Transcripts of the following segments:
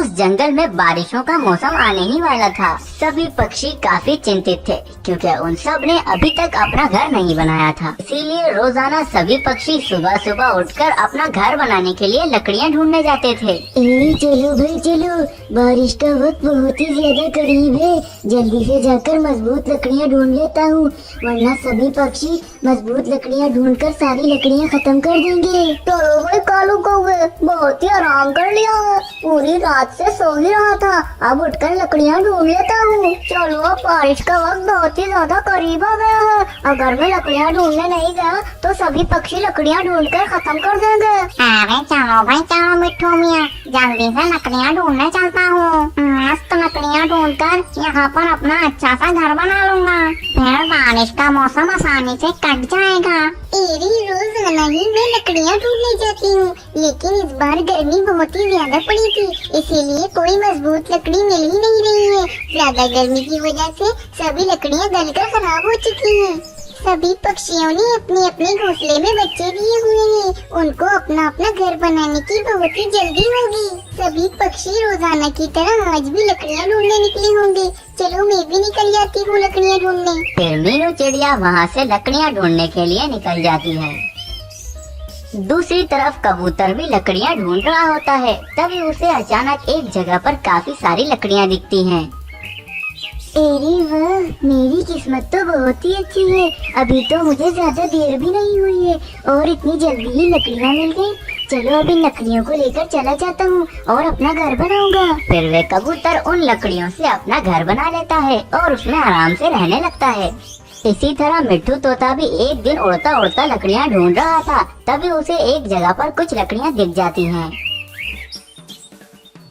उस जंगल में बारिशों का मौसम आने ही वाला था। सभी पक्षी काफी चिंतित थे क्योंकि उन सब ने अभी तक अपना घर नहीं बनाया था। इसीलिए रोजाना सभी पक्षी सुबह सुबह उठकर अपना घर बनाने के लिए लकड़ियाँ ढूंढने जाते थे। चलो भाई चलो, बारिश का वक्त बहुत ही ज्यादा करीब है। जल्दी से जाकर मजबूत लकड़ियाँ ढूंढ लेता हूँ, वरना सभी पक्षी मजबूत लकड़ियाँ ढूंढकर सारी लकड़ियाँ खत्म कर देंगे। चलो भाई कालू कौवे, बहुत ही आराम कर लिया है। पूरी रात से सो ही रहा था, अब उठकर लकड़ियाँ ढूंढ लेता हूँ। चलो अब बारिश का वक्त बहुत ही ज्यादा करीब आ गया है। अगर मैं लकड़ियाँ ढूंढने नहीं गया तो सभी पक्षी लकड़ियाँ ढूंढकर खत्म कर देंगे। अरे चलो भाई चलो मिट्ठू मियाँ, जल्दी से लकड़ियाँ ढूंढने चलता हूँ। मस्त लकड़ियाँ ढूंढकर यहाँ पर अपना अच्छा सा घर बना लूंगा, फिर बारिश का मौसम आसानी से कट जाएगा। रोजाना ही मैं लकड़ियाँ ढूंढने जाती हूँ, लेकिन इस बार गर्मी बहुत ही ज्यादा पड़ी थी, इसीलिए कोई मजबूत लकड़ी मिल ही नहीं रही है। ज्यादा गर्मी की वजह से सभी लकड़ियाँ गलकर खराब हो चुकी हैं। सभी पक्षियों ने अपने अपने घोंसले में बच्चे दिए हुए हैं, उनको अपना अपना घर बनाने की बहुत ही जल्दी होगी। सभी पक्षी रोजाना की तरह आज भी लकड़ियाँ ढूंढने निकले होंगे। चलो मैं भी निकल जाती हूँ लकड़ियाँ ढूंढने। फिर मीनू चिड़िया वहाँ से लकड़ियाँ ढूंढने के लिए निकल जाती है। दूसरी तरफ कबूतर भी लकड़ियाँ ढूंढ रहा होता है। तभी उसे अचानक एक जगह पर काफी सारी लकड़ियाँ दिखती हैं। अरे वाह, मेरी किस्मत तो बहुत ही अच्छी है। अभी तो मुझे ज्यादा देर भी नहीं हुई है और इतनी जल्दी ही लकड़ियाँ मिल गई। चलो अब इन लकड़ियों को लेकर चला जाता हूँ और अपना घर बनाऊंगा। फिर वे कबूतर उन लकड़ियों से अपना घर बना लेता है और उसमें आराम से रहने लगता है। इसी तरह मिट्ठू तोता भी एक दिन उड़ता उड़ता लकड़ियाँ ढूंढ रहा था। तभी उसे एक जगह पर कुछ लकड़ियाँ दिख जाती हैं।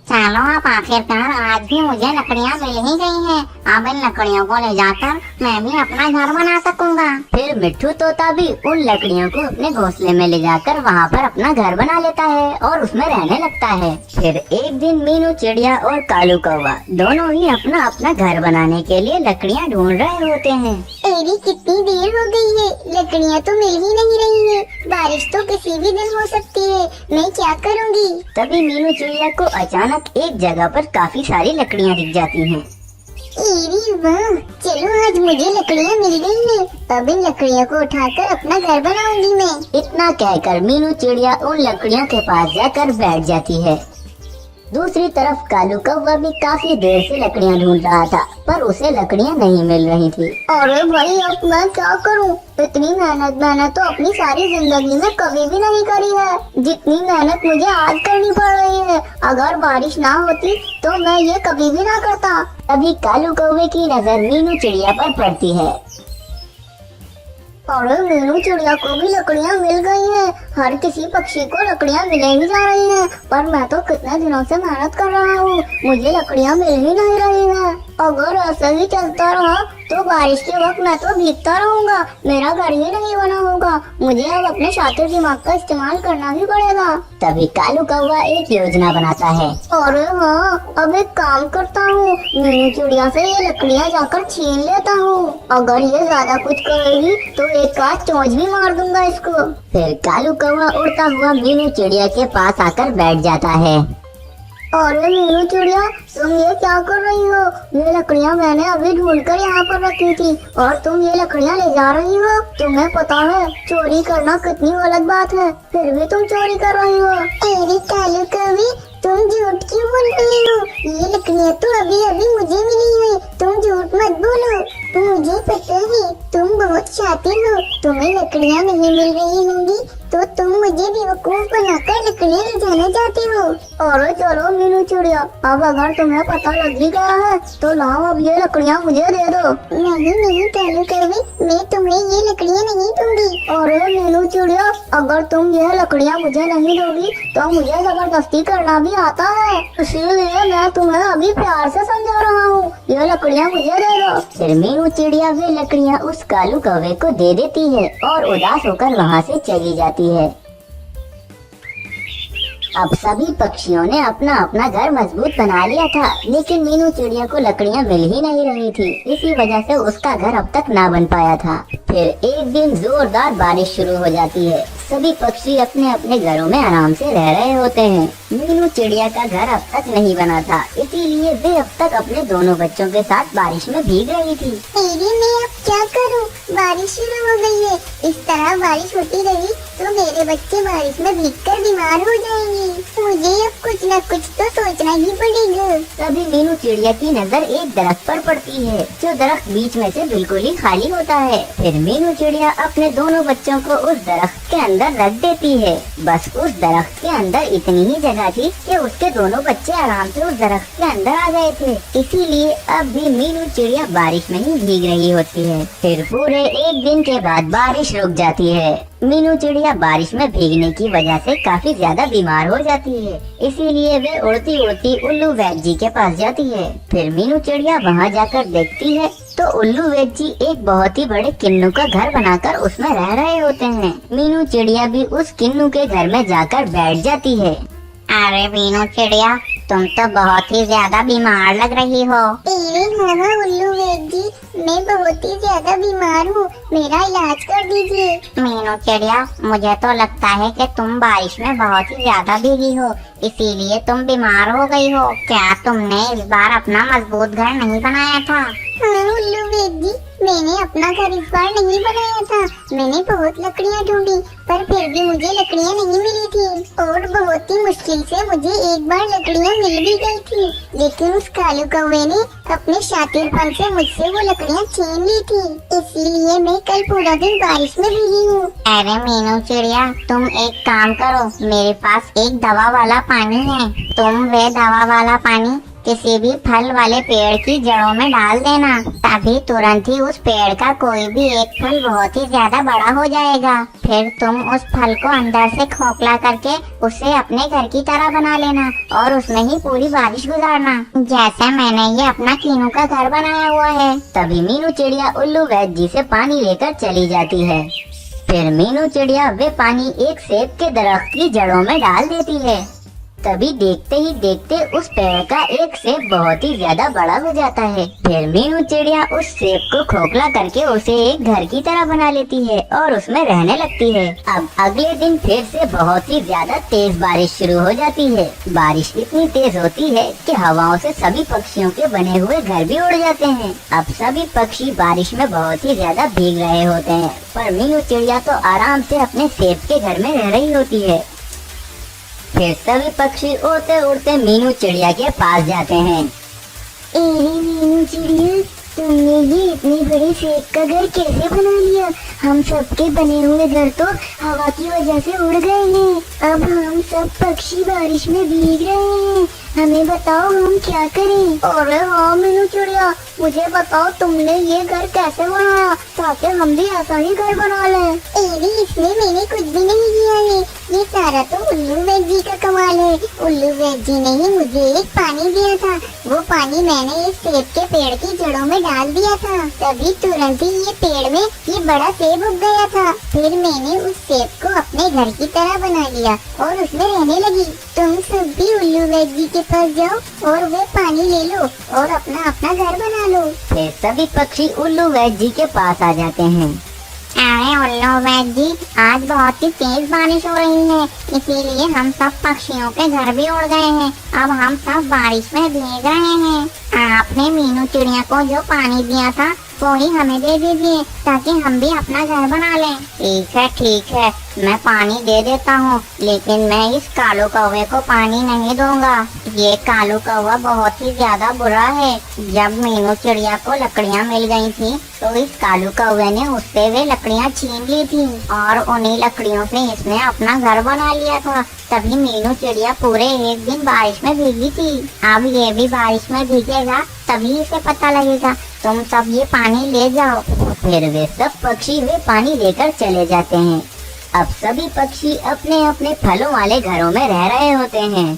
चलो अब आखिरकार आज भी मुझे लकड़ियाँ मिल ही गई हैं। अब इन लकड़ियों को ले जाकर मैं भी अपना घर बना सकूंगा। फिर मिट्ठू तोता भी उन लकड़ियों को अपने घोंसले में ले जाकर वहाँ पर अपना घर बना लेता है और उसमें रहने लगता है। फिर एक दिन मीनू चिड़िया और कालू कौवा दोनों ही अपना अपना घर बनाने के लिए लकड़ियाँ ढूंढ रहे होते हैं। अरे कितनी देर हो गई है, लकड़ियाँ तो मिल ही नहीं रही है। बारिश तो किसी भी दिन हो सकती है, मैं क्या करूँगी। तभी मीनू चिड़िया को अचानक एक जगह पर काफी सारी लकड़ियाँ दिख जाती हैं। अरे वाह, चलो आज मुझे लकड़ियाँ मिल गई हैं। अब इन लकड़ियों को उठाकर अपना घर बनाऊंगी मैं। इतना कहकर मीनू चिड़िया उन लकड़ियों के पास जाकर बैठ जाती है। दूसरी तरफ कालू कौवा भी काफी देर से लकड़ियाँ ढूंढ रहा था, पर उसे लकड़ियाँ नहीं मिल रही थी। अरे भाई अब मैं क्या करूं? इतनी मेहनत मैंने तो अपनी सारी जिंदगी में कभी भी नहीं करी है, जितनी मेहनत मुझे आज करनी पड़ रही है। अगर बारिश ना होती तो मैं ये कभी भी ना करता। तभी कालू कौवे की नजर मीनू चिड़िया पर पड़ती है। अरे मीनू चिड़िया को भी लकड़ियाँ मिल गई हैं। हर किसी पक्षी को लकड़ियाँ मिले ही जा रही हैं, पर मैं तो कितने दिनों से मेहनत कर रहा हूँ, मुझे लकड़ियाँ मिल ही नहीं रही हैं। अगर ऐसे ही चलता रहा तो बारिश के वक्त मैं तो भीगता रहूंगा, मेरा घर ही नहीं बना होगा। मुझे अब अपने शातिर दिमाग का इस्तेमाल करना ही पड़ेगा। तभी कालू कौवा एक योजना बनाता है। अरे हाँ, अब एक काम करता हूँ, मीनू चिड़िया से ये लकड़ियाँ जाकर छीन लेता हूँ। अगर ये ज्यादा कुछ करेगी तो एक आध चोंच भी मार दूंगा इसको। फिर कालू कौवा उड़ता हुआ मीनू चिड़िया के पास आकर बैठ जाता है। अरे मीनू चिड़िया, तुम ये क्या कर रही हो? ये लकड़ियाँ मैंने अभी ढूंढकर यहाँ पर रखी थी और तुम ये लकड़ियाँ ले जा रही हो। तुम्हें पता है चोरी करना कितनी गलत बात है, फिर भी तुम चोरी कर रही हो। अरे कालू कौवे, तुम झूठ क्यों बोल रही हो? ये लकड़ियाँ तो अभी अभी मुझे मिली है, तुम झूठ मत बोलो। मुझे पता है तुम बहुत शातिर हो, तुम्हें लकड़ियाँ नहीं मिल रही होंगी तो तुम मुझे बेवकूफ बनाकर लकड़ियाँ ले जाना चाहते हो। अरे चलो मीनू चिड़िया, अब अगर तुम्हें पता लग ही गया है तो लाओ अब ये लकड़ियाँ मुझे दे दो। नहीं कालू कौवे, मैं तुम्हें ये लकड़ियाँ नहीं दूंगी। अरे मीनू चिड़िया, अगर तुम ये लकड़ियाँ मुझे नहीं दोगी तो मुझे जबरदस्ती करना भी आता है, इसीलिए मैं तुम्हें अभी प्यार से समझा रहा हूँ, ये लकड़ियाँ मुझे दे दो। फिर मीनू चिड़िया वे लकड़ियाँ उस कालू कौवे को दे देती है और उदास होकर वहाँ से चली जाती है। अब सभी पक्षियों ने अपना अपना घर मजबूत बना लिया था, लेकिन मीनू चिड़िया को लकड़ियाँ मिल ही नहीं रही थी। इसी वजह से उसका घर अब तक ना बन पाया था। फिर एक दिन जोरदार बारिश शुरू हो जाती है। सभी पक्षी अपने अपने घरों में आराम से रह रहे होते हैं। मीनू चिड़िया का घर अब तक नहीं बना था, इसीलिए वे अब तक अपने दोनों बच्चों के साथ बारिश में भीग रही थी। मैं अब क्या करूं? बारिश शुरू हो गई है। इस तरह बारिश होती रही तो मेरे बच्चे बारिश में भीगकर बीमार हो जाएंगे। मुझे अब कुछ न कुछ तो सोचना ही पड़ेगा। तभी मीनू चिड़िया की नजर एक दरख्त पर पड़ती है, जो दरख्त बीच में से बिल्कुल ही खाली होता है। फिर मीनू चिड़िया अपने दोनों बच्चों को उस दरख्त के अंदर रख देती है। बस उस दरख्त के अंदर इतनी ही जगह थी कि उसके दोनों बच्चे आराम से उस दरख्त के अंदर आ गए थे। इसीलिए अब भी मीनू चिड़िया बारिश में ही भीग रही होती है। फिर पूरे एक दिन के बाद बारिश रुक जाती है। मीनू चिड़िया बारिश में भीगने की वजह से काफी ज्यादा बीमार हो जाती है, इसीलिए वे उड़ती उड़ती उल्लू वैद जी के पास जाती है। फिर मीनू चिड़िया वहाँ जाकर देखती है तो उल्लू वैद जी एक बहुत ही बड़े किन्नू का घर बनाकर उसमें रह रहे होते हैं। मीनू चिड़िया भी उस किन्नू के घर में जाकर बैठ जाती है। अरे मीनू चिड़िया, तुम तो बहुत ही ज्यादा बीमार लग रही हो। हाँ उल्लू वैद जी, मैं बहुत ही ज्यादा बीमार हूँ, मेरा इलाज कर दीजिए। मीनू चिड़िया, मुझे तो लगता है कि तुम बारिश में बहुत ही ज्यादा भीगी हो, इसीलिए तुम बीमार हो गई हो। क्या तुमने इस बार अपना मजबूत घर नहीं बनाया था? हाँ उल्लू वैद जी, मैंने अपना घर इस बार नहीं बनाया था। मैंने बहुत लकड़ियाँ ढूंढी, पर फिर भी मुझे लकड़ियाँ नहीं मिली थी, और बहुत ही मुश्किल से मुझे एक बार लकड़ियाँ मिल भी गई थी। लेकिन उस कालू कौवे ने अपने शातिरपन से मुझसे वो लकड़ियाँ छीन ली थी, इसीलिए मैं कल पूरा दिन बारिश में भीगी हूँ। अरे मीनू चिड़िया, तुम एक काम करो, मेरे पास एक दवा वाला पानी है। तुम वे दवा वाला पानी किसी भी फल वाले पेड़ की जड़ों में डाल देना, तभी तुरंत ही उस पेड़ का कोई भी एक फल बहुत ही ज्यादा बड़ा हो जाएगा। फिर तुम उस फल को अंदर से खोखला करके उसे अपने घर की तरह बना लेना और उसमें ही पूरी बारिश गुजारना, जैसे मैंने ये अपना कीनू का घर बनाया हुआ है। तभी मीनू चिड़िया उल्लू वैद जी से पानी लेकर चली जाती है। फिर मीनू चिड़िया वे पानी एक सेब के दरख्त की जड़ों में डाल देती है। तभी देखते ही देखते उस पेड़ का एक सेब बहुत ही ज्यादा बड़ा हो जाता है। फिर मीनू चिड़िया उस सेब को खोखला करके उसे एक घर की तरह बना लेती है और उसमें रहने लगती है। अब अगले दिन फिर से बहुत ही ज्यादा तेज बारिश शुरू हो जाती है। बारिश इतनी तेज होती है कि हवाओं से सभी पक्षियों के बने हुए घर भी उड़ जाते हैं। अब सभी पक्षी बारिश में बहुत ही ज्यादा भीग रहे होते हैं, पर मीनू चिड़िया तो आराम से अपने सेब के घर में रह रही होती है। फिर सभी पक्षी उड़ते उड़ते मीनू चिड़िया के पास जाते हैं। मीनू चिड़िया, तुमने ये इतनी बड़ी सेब का घर कैसे बना लिया? हम सबके बने हुए घर तो हवा की वजह से उड़ गए हैं। अब हम सब पक्षी बारिश में भीग रहे हैं। हमें बताओ हम क्या करें? अरे हाँ मीनू चिड़िया, मुझे बताओ तुमने ये घर कैसे बनाया ताकि हम भी ऐसा ही घर बना लें। इसमें मैंने कुछ भी नहीं किया है, ये सारा तो उल्लू वैद जी का कमाल है। उल्लू वैद जी ने ही मुझे एक पानी दिया था, वो पानी मैंने इस सेब के पेड़ की जड़ों में डाल दिया था, तभी तुरंत ही ये पेड़ में ये बड़ा सेब उग गया था। फिर मैंने उस सेब को अपने घर की तरह बना लिया और उसमें रहने लगी। तुम सब भी उल्लू वैद जी के पास जाओ और वे पानी ले लो और अपना अपना घर बना लो। फिर सभी पक्षी उल्लू वैद जी के पास आ जाते हैं। अरे उल्लू वैद जी, आज बहुत ही तेज बारिश हो रही है, इसीलिए हम सब पक्षियों के घर भी उड़ गए हैं। अब हम सब बारिश में भीग रहे हैं। आपने मीनू चिड़िया को जो पानी दिया था वो ही हमें दे दीजिए ताकि हम भी अपना घर बना लें। ठीक है, मैं पानी दे देता हूँ, लेकिन मैं इस कालू कौवे को पानी नहीं दूंगा। ये कालू कौवा बहुत ही ज्यादा बुरा है। जब मीनू चिड़िया को लकड़ियाँ मिल गई थी तो इस कालू कौवे ने उससे वे लकड़ियाँ छीन ली थी और उन्हीं लकड़ियों से इसने अपना घर बना लिया था। तभी मीनू चिड़िया पूरे एक दिन बारिश में भीगी थी। अब ये भी बारिश में भीगेगा तभी इसे पता लगेगा। तुम सब ये पानी ले जाओ। फिर वे सब पक्षी वे पानी लेकर चले जाते हैं। अब सभी पक्षी अपने अपने फलों वाले घरों में रह रहे होते हैं।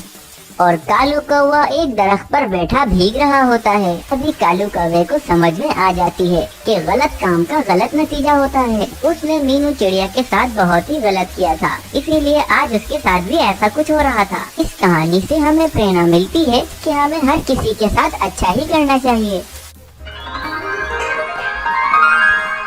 और कालू कौवा एक दरख्त पर बैठा भीग रहा होता है। अभी कालू कौवे को समझ में आ जाती है कि गलत काम का गलत नतीजा होता है। उसने मीनू चिड़िया के साथ बहुत ही गलत किया था, इसीलिए आज उसके साथ भी ऐसा कुछ हो रहा था। इस कहानी से हमें प्रेरणा मिलती है कि हमें हर किसी के साथ अच्छा ही करना चाहिए।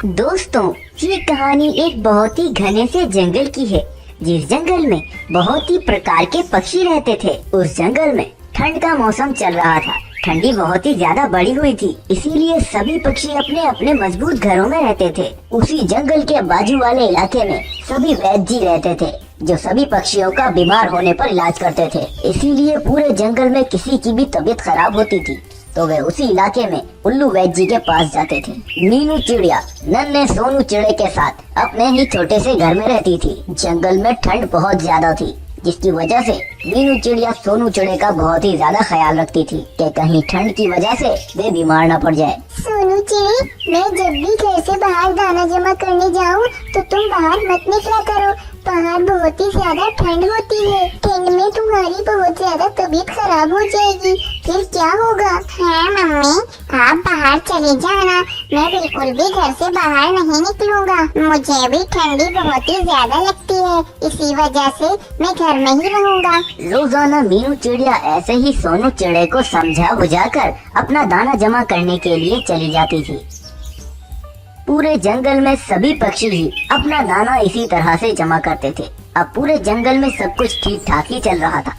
दोस्तों, ये कहानी एक बहुत ही घने से जंगल की है, जिस जंगल में बहुत ही प्रकार के पक्षी रहते थे। उस जंगल में ठंड का मौसम चल रहा था। ठंडी बहुत ही ज्यादा बढ़ी हुई थी, इसीलिए सभी पक्षी अपने अपने मजबूत घरों में रहते थे। उसी जंगल के बाजू वाले इलाके में सभी वैद्य जी रहते थे, जो सभी पक्षियों का बीमार होने पर इलाज करते थे। इसीलिए पूरे जंगल में किसी की भी तबीयत खराब होती थी तो वे उसी इलाके में उल्लू वैद्य जी के पास जाते थे। मीनू चिड़िया नन्हे सोनू चिड़े के साथ अपने ही छोटे से घर में रहती थी। जंगल में ठंड बहुत ज्यादा थी, जिसकी वजह से मीनू चिड़िया सोनू चिड़े का बहुत ही ज्यादा ख्याल रखती थी कि कहीं ठंड की वजह से वे बीमार न पड़ जाए। सोनू चिड़ी, मैं जब भी घर से बाहर दाना जमा करने जाऊँ तो तुम बाहर मत निकला करो। बाहर बहुत ही ज्यादा ठंड होती है। ठंड में तुम्हारी बहुत ज्यादा तबीयत खराब हो जाएगी, फिर क्या होगा? हाँ मम्मी, आप बाहर चले जाना, मैं बिल्कुल भी घर से बाहर नहीं निकलूंगा। मुझे भी ठंडी बहुत ही ज्यादा लगती है, इसी वजह से मैं घर में ही रहूंगा। रोजाना मीनू चिड़िया ऐसे ही सोनू चिड़े को समझा बुझाकर अपना दाना जमा करने के लिए चली जाती थी। पूरे जंगल में सभी पक्षी ही अपना दाना इसी तरह से जमा करते थे। अब पूरे जंगल में सब कुछ ठीक ठाक ही चल रहा था।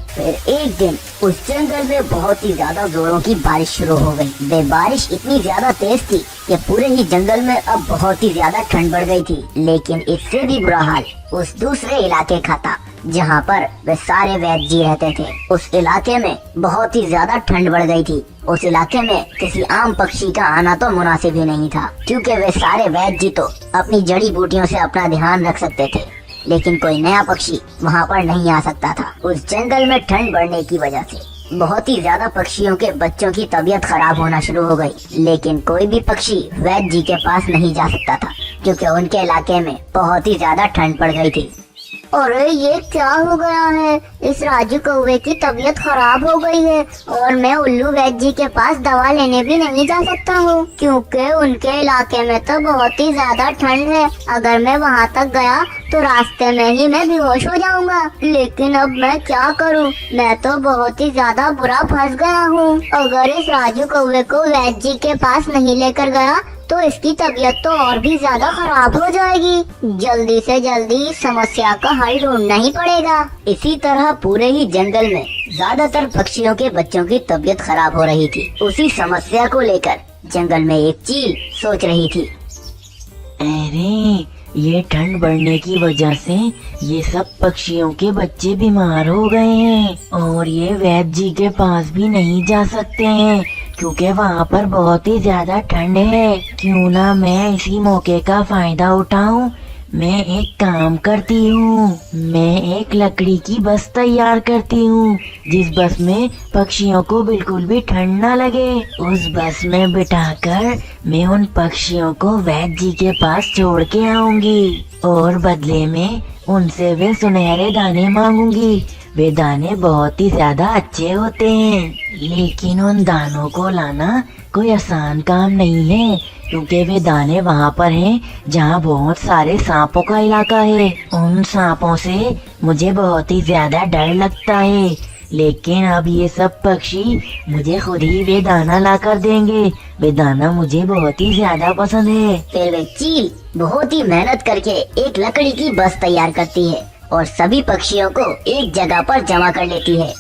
फिर एक दिन उस जंगल में बहुत ही ज्यादा जोरों की बारिश शुरू हो गई। वे बारिश इतनी ज्यादा तेज थी कि पूरे ही जंगल में अब बहुत ही ज्यादा ठंड बढ़ गई थी। लेकिन इससे भी बुरा हाल उस दूसरे इलाके का था, जहाँ पर वे सारे वैद्य जी रहते थे। उस इलाके में बहुत ही ज्यादा ठंड बढ़ गई थी। उस इलाके में किसी आम पक्षी का आना तो मुनासिब ही नहीं था, क्योंकि वे सारे वैद्य जी तो अपनी जड़ी बूटियों से अपना ध्यान रख सकते थे, लेकिन कोई नया पक्षी वहाँ पर नहीं आ सकता था। उस जंगल में ठंड बढ़ने की वजह से बहुत ही ज्यादा पक्षियों के बच्चों की तबीयत खराब होना शुरू हो गई। लेकिन कोई भी पक्षी वैद्य जी के पास नहीं जा सकता था, क्योंकि उनके इलाके में बहुत ही ज्यादा ठंड पड़ गई थी। अरे ये क्या हो गया है? इस राजू कौवे की तबीयत खराब हो गई है और मैं उल्लू वैद्य जी के पास दवा लेने भी नहीं जा सकता हूँ, क्योंकि उनके इलाके में तो बहुत ही ज्यादा ठंड है। अगर मैं वहाँ तक गया तो रास्ते में ही मैं बेहोश हो जाऊंगा। लेकिन अब मैं क्या करूँ? मैं तो बहुत ही ज्यादा बुरा फंस गया हूँ। अगर इस राजू कौवे को वैद्य जी के पास नहीं लेकर गया तो इसकी तबीयत तो और भी ज्यादा खराब हो जाएगी। जल्दी से जल्दी इस समस्या का हल ढूंढना ही पड़ेगा। इसी तरह पूरे ही जंगल में ज्यादातर पक्षियों के बच्चों की तबीयत खराब हो रही थी। उसी समस्या को लेकर जंगल में एक चील सोच रही थी। अरे, ये ठंड बढ़ने की वजह से ये सब पक्षियों के बच्चे बीमार हो गए हैं और ये वैद्य जी के पास भी नहीं जा सकते हैं, क्योंकि वहाँ पर बहुत ही ज्यादा ठंड है। क्यों ना मैं इसी मौके का फायदा उठाऊं। मैं एक काम करती हूँ, मैं एक लकड़ी की बस तैयार करती हूँ, जिस बस में पक्षियों को बिल्कुल भी ठंड ना लगे। उस बस में बिठाकर मैं उन पक्षियों को वैद्य जी के पास छोड़ के आऊंगी और बदले में उनसे वे सुनहरे दाने मांगूंगी। वे दाने बहुत ही ज्यादा अच्छे होते हैं, लेकिन उन दानों को लाना कोई आसान काम नहीं है, क्योंकि वे दाने वहाँ पर हैं जहाँ बहुत सारे सांपों का इलाका है। उन सांपों से मुझे बहुत ही ज्यादा डर लगता है, लेकिन अब ये सब पक्षी मुझे खुद ही वे दाना ला कर देंगे। वे दाना मुझे बहुत ही ज्यादा पसंद है। फिर वे चील बहुत ही मेहनत करके एक लकड़ी की बस तैयार करती है और सभी पक्षियों को एक जगह पर जमा कर लेती है।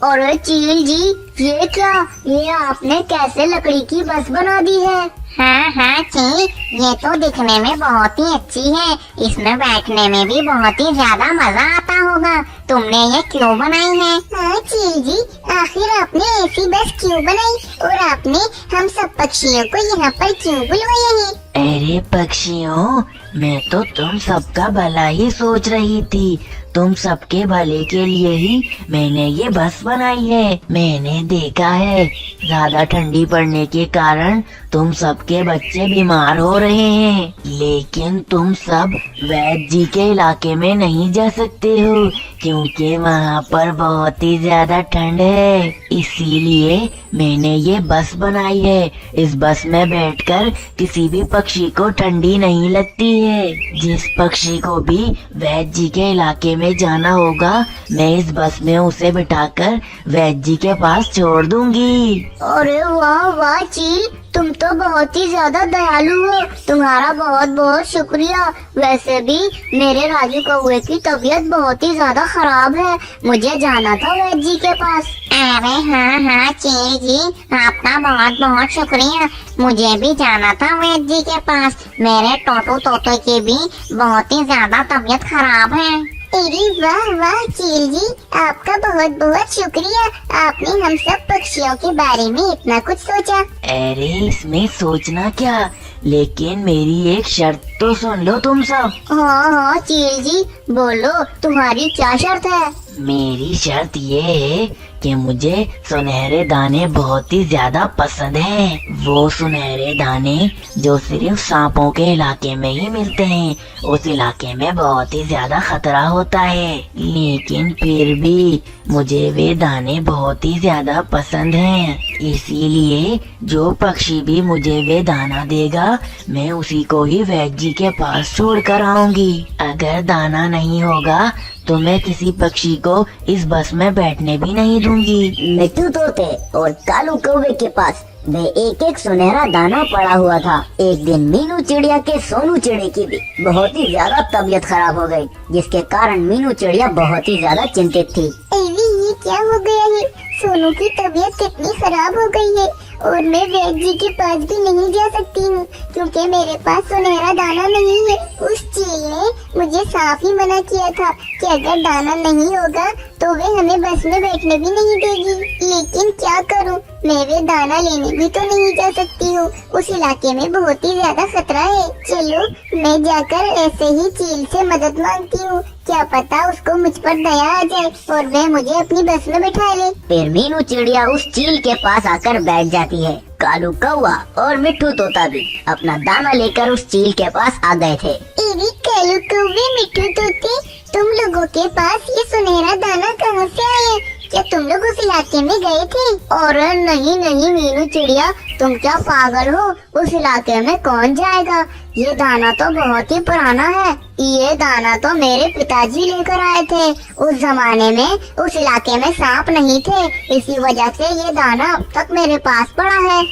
और चील जी, ये क्या? ये आपने कैसे लकड़ी की बस बना दी है? हाँ चील, ये तो दिखने में बहुत ही अच्छी है। इसमें बैठने में भी बहुत ही ज्यादा मजा आता होगा। तुमने ये क्यों बनाई है? हाँ चील जी, आखिर आपने ऐसी बस क्यों बनाई और आपने हम सब पक्षियों को यहाँ पर क्यों बुलवाया है? अरे पक्षियों, मैं तो तुम सबका भला ही सोच रही थी। तुम सबके भले के लिए ही मैंने ये बस बनाई है। मैंने देखा है ज्यादा ठंडी पड़ने के कारण तुम सबके बच्चे बीमार हो रहे हैं, लेकिन तुम सब वैद्य जी के इलाके में नहीं जा सकते हो क्योंकि वहाँ पर बहुत ही ज्यादा ठंड है। इसीलिए मैंने ये बस बनाई है। इस बस में बैठकर किसी भी पक्षी को ठंडी नहीं लगती है। जिस पक्षी को भी वैद्य जी के इलाके में जाना होगा, मैं इस बस में उसे बिठाकर वैद्य जी के पास छोड़ दूंगी। अरे वाह वाह चील, तुम तो बहुत ही ज्यादा दयालु हो। तुम्हारा बहुत बहुत शुक्रिया। वैसे भी मेरे राजू कौवे की तबीयत बहुत ही ज्यादा खराब है, मुझे जाना था वैद्य जी के पास। अरे हाँ चील जी, आपका बहुत बहुत शुक्रिया। मुझे भी जाना था वैद्य जी के पास। मेरे टोटो तोतो की भी बहुत ही ज्यादा तबीयत खराब है। अरे वाह वाह चील जी, आपका बहुत बहुत शुक्रिया। आपने हम सब पक्षियों के बारे में इतना कुछ सोचा। अरे इसमें सोचना क्या, लेकिन मेरी एक शर्त तो सुन लो तुम सब। हाँ चील जी, बोलो तुम्हारी क्या शर्त है? मेरी शर्त ये है कि मुझे सुनहरे दाने बहुत ही ज्यादा पसंद हैं। वो सुनहरे दाने जो सिर्फ सांपों के इलाके में ही मिलते हैं। उस इलाके में बहुत ही ज्यादा खतरा होता है, लेकिन फिर भी मुझे वे दाने बहुत ही ज्यादा पसंद हैं। इसीलिए जो पक्षी भी मुझे वे दाना देगा, मैं उसी को ही वैद्य जी के पास छोड़ कर आऊंगी। अगर दाना नहीं होगा तो मैं किसी पक्षी को इस बस में बैठने भी नहीं दूंगी। मिट्टू तोते और कालू कौवे के पास वे एक एक सुनहरा दाना पड़ा हुआ था। एक दिन मीनू चिड़िया के सोनू चिड़िया की भी बहुत ही ज्यादा तबीयत खराब हो गई, जिसके कारण मीनू चिड़िया बहुत ही ज्यादा चिंतित थी। अरे ये क्या हो गया है? सोनू की तबीयत कितनी खराब हो गई है और मैं वैद्य जी के पास भी नहीं जा सकती हूँ क्योंकि मेरे पास सुनहरा दाना नहीं है। उस चील ने मुझे साफ ही मना किया था कि अगर दाना नहीं होगा तो वे हमें बस में बैठने भी नहीं देगी। लेकिन क्या करूँ, मैं वे दाना लेने भी तो नहीं जा सकती हूँ। उस इलाके में बहुत ही ज्यादा खतरा है। चलो मैं जाकर ऐसे ही चील से मदद मांगती हूँ, क्या पता उसको मुझ पर दया आ जाए और वह मुझे अपनी बस में बिठा ले। फिर मीनू चिड़िया उस चील के पास आकर बैठ जाती है। कालू कौवा और मिट्टू तोता भी अपना दाना लेकर उस चील के पास आ गए थे। एरी कालू कौवे मिट्टू तोते, तुम लोगों के पास ये सुनहरा दाना कहाँ से आया? क्या तुम लोग उस इलाके में गए थे? और नहीं नहीं मीनू चिड़िया, तुम क्या पागल हो? उस इलाके में कौन जाएगा? ये दाना तो बहुत ही पुराना है। ये दाना तो मेरे पिताजी लेकर आए थे। उस जमाने में उस इलाके में सांप नहीं थे, इसी वजह से ये दाना अब तक मेरे पास पड़ा है।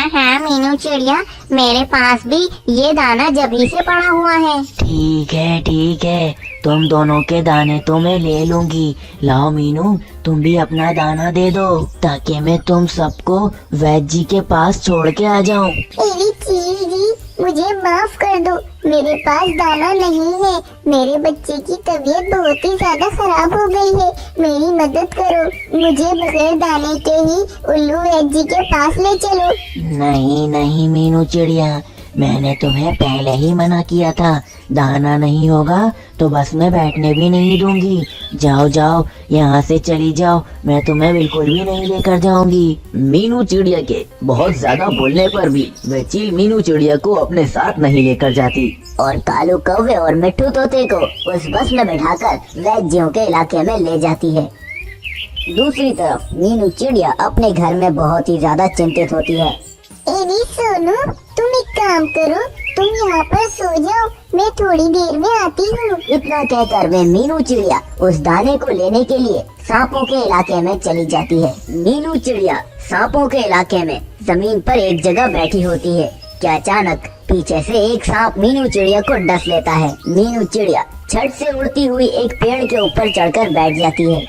हाँ मीनू चिड़िया, मेरे पास भी ये दाना जभी से पड़ा हुआ है। ठीक है, तुम दोनों के दाने तो मैं ले लूंगी। लाओ मीनू, तुम भी अपना दाना दे दो ताकि मैं तुम सबको वैद्य जी के पास छोड़ के आ जाऊं। एरी चील जी, मुझे माफ कर दो, मेरे पास दाना नहीं है। मेरे बच्चे की तबीयत बहुत ही ज्यादा खराब हो गई है, मेरी मदद करो। मुझे बगैर दाने के ही उल्लू वैद्य जी के पास ले चलो। नहीं मीनू चिड़िया, मैंने तुम्हें पहले ही मना किया था, दाना नहीं होगा तो बस में बैठने भी नहीं दूंगी। जाओ यहाँ से चली जाओ, मैं तुम्हें बिल्कुल भी नहीं लेकर जाऊंगी। मीनू चिड़िया के बहुत ज्यादा बोलने पर भी वह चील मीनू चिड़िया को अपने साथ नहीं लेकर जाती और कालू कौवे और मिट्टू तोते को उस बस में बिठाकर वैद्यों के इलाके में ले जाती है। दूसरी तरफ मीनू चिड़िया अपने घर में बहुत ही ज्यादा चिंतित होती है। एरी सोनू, तुम एक काम करो, तुम यहाँ पर सो जाओ, मैं थोड़ी देर में आती हूँ। इतना कहकर वे मीनू चिड़िया उस दाने को लेने के लिए सांपों के इलाके में चली जाती है। मीनू चिड़िया सांपों के इलाके में जमीन पर एक जगह बैठी होती है कि अचानक पीछे से एक सांप मीनू चिड़िया को डस लेता है। मीनू चिड़िया झट से उड़ती हुई एक पेड़ के ऊपर चढ़कर बैठ जाती है।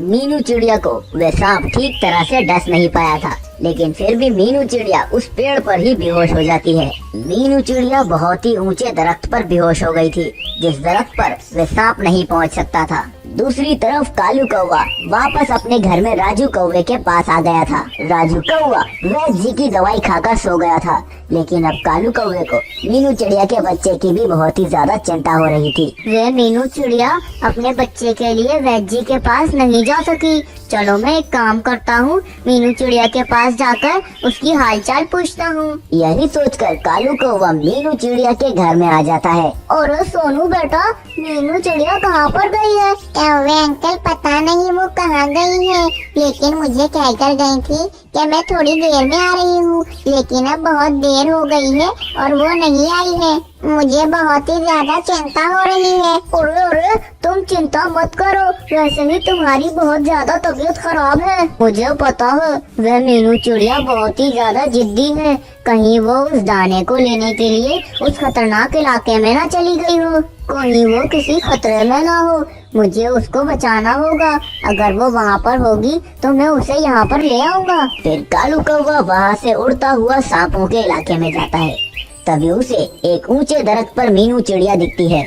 मीनू चिड़िया को वह सांप ठीक तरह से डस नहीं पाया था, लेकिन फिर भी मीनू चिड़िया उस पेड़ पर ही बेहोश हो जाती है। मीनू चिड़िया बहुत ही ऊंचे दरख्त पर बेहोश हो गई थी, जिस दरख्त पर वह सांप नहीं पहुंच सकता था। दूसरी तरफ कालू कौवा वापस अपने घर में राजू कौवे के पास आ गया था। राजू कौवा वैद्य जी की दवाई खाकर सो गया था, लेकिन अब कालू कौवे को मीनू चिड़िया के बच्चे की भी बहुत ही ज्यादा चिंता हो रही थी। वे मीनू चिड़िया अपने बच्चे के लिए वैद जी के पास नहीं जा सकी। चलो मैं एक काम करता हूँ, मीनू चिड़िया के पास जाकर उसकी हालचाल पूछता हूँ। यही सोचकर कालू कौवा मीनू चिड़िया के घर में आ जाता है। और सोनू बेटा, मीनू चिड़िया कहाँ पर गई है? कौवे अंकल पता नहीं वो कहाँ गई है, लेकिन मुझे कहकर गई थी कि मैं थोड़ी देर में आ रही हूँ, लेकिन अब बहुत देर हो गई है और वो नहीं आई है। मुझे बहुत ही ज्यादा चिंता हो रही है। अरे तुम चिंता मत करो, वैसे भी तुम्हारी बहुत ज्यादा तबीयत खराब है। मुझे पता है वह मीनू चिड़िया बहुत ही ज्यादा जिद्दी है, कहीं वो उस दाने को लेने के लिए उस खतरनाक इलाके में ना चली गई हो, कहीं वो किसी खतरे में ना हो। मुझे उसको बचाना होगा, अगर वो वहाँ पर होगी तो मैं उसे यहाँ पर ले आऊंगा। फिर कालू कौवा वहाँ से उड़ता हुआ सांपों के इलाके में जाता है। तभी उसे एक ऊंचे दरख्त पर मीनू चिड़िया दिखती है।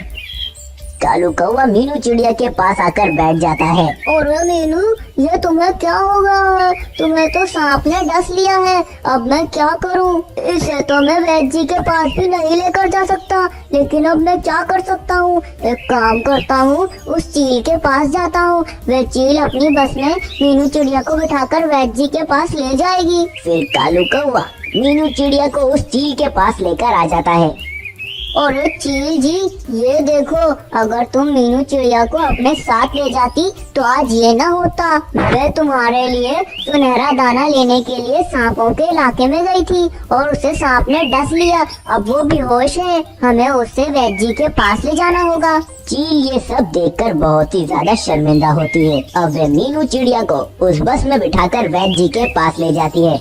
कालू कौवा मीनू चिड़िया के पास आकर बैठ जाता है। और मीनू, ये तुम्हें क्या हो गया है? तुम्हें तो सांप ने डस लिया है, अब मैं क्या करूं? इसे तो मैं वैद जी के पास भी नहीं लेकर जा सकता, लेकिन अब मैं क्या कर सकता हूँ? एक काम करता हूँ, उस चील के पास जाता हूँ। वह चील अपनी बस में मीनू चिड़िया को बिठाकर वैद जी के पास ले जाएगी। फिर कालू कौवा मीनू चिड़िया को उस चील के पास लेकर आ जाता है। और चील जी, ये देखो, अगर तुम मीनू चिड़िया को अपने साथ ले जाती तो आज ये ना होता। मैं तुम्हारे लिए सुनहरा दाना लेने के लिए सांपों के इलाके में गई थी और उसे सांप ने डस लिया। अब वो बेहोश है, हमें उससे वैद जी के पास ले जाना होगा। चील ये सब देखकर बहुत ही ज्यादा शर्मिंदा होती है। अब वे मीनू चिड़िया को उस बस में बिठाकर वैद जी के पास ले जाती है।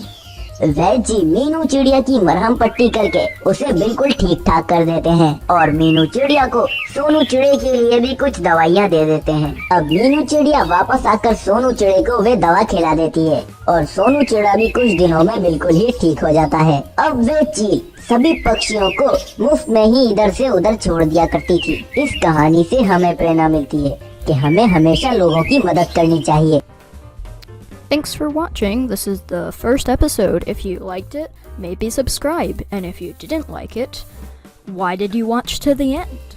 वैद जी मीनू चिड़िया की मरहम पट्टी करके उसे बिल्कुल ठीक ठाक कर देते हैं और मीनू चिड़िया को सोनू चिड़े के लिए भी कुछ दवाइयाँ दे देते हैं। अब मीनू चिड़िया वापस आकर सोनू चिड़े को वे दवा खिला देती है और सोनू चिड़ा भी कुछ दिनों में बिल्कुल ही ठीक हो जाता है। अब वे चील सभी पक्षियों को मुफ्त में ही इधर से उधर छोड़ दिया करती थी। इस कहानी से हमें प्रेरणा मिलती है कि हमें हमेशा लोगों की मदद करनी चाहिए। Thanks for watching. This is the first episode. If you liked it, maybe subscribe. And if you didn't like it, why did you watch to the end?